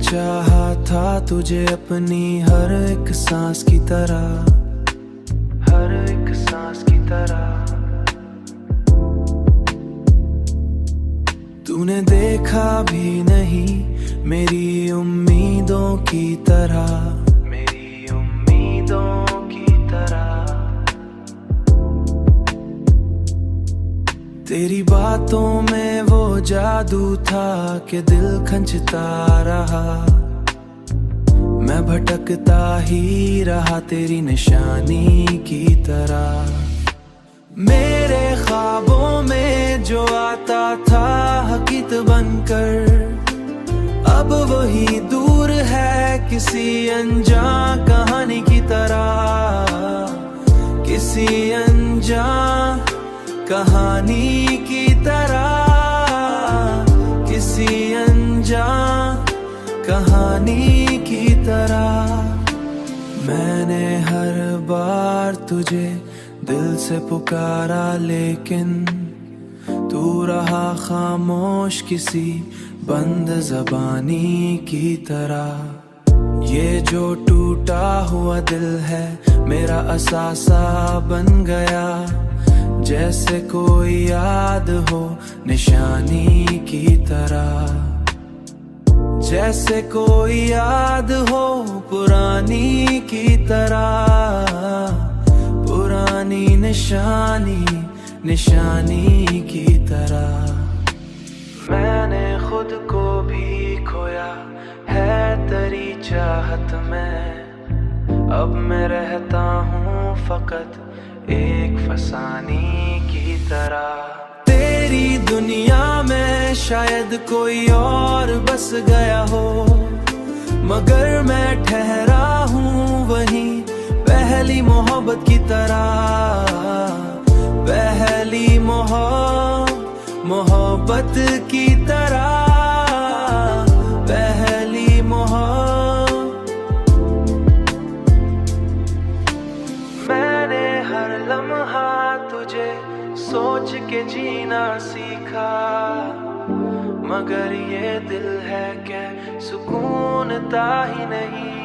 चाहा था तुझे अपनी हर एक सांस की तरह, हर एक सांस की तरह। तूने देखा भी नहीं मेरी उम्मीदों की तरह, मेरी उम्मीदों की तरह। तेरी बातों में वो जादू था कि दिल खंचता रहा। मैं भटकता ही रहा तेरी निशानी की तरह। मेरे ख्वाबों में जो आता था हकीकत बनकर, अब वही दूर है किसी अनजान कहानी की तरह, किसी अनजान कहानी की तरह, किसी अनजान कहानी की तरह। मैंने हर बार तुझे दिल से पुकारा लेकिन तू रहा खामोश किसी बंद ज़बानी की तरह। ये जो टूटा हुआ दिल है मेरा असासा बन गया, जैसे कोई याद हो निशानी की तरह, जैसे कोई याद हो पुरानी की तरह, पुरानी निशानी निशानी की तरह। मैंने खुद को भी खोया है तेरी चाहत में, अब मैं रहता हूँ फकत एक फसानी की तरह। तेरी दुनिया में शायद कोई और बस गया हो, मगर मैं ठहरा हूँ वहीं पहली मोहब्बत की तरह, पहली मोहब्बत की तरह, पहली मैंने हर लम्हा तुझे सोच के जीना सीखा, मगर ये दिल है कि सुकून ता ही नहीं।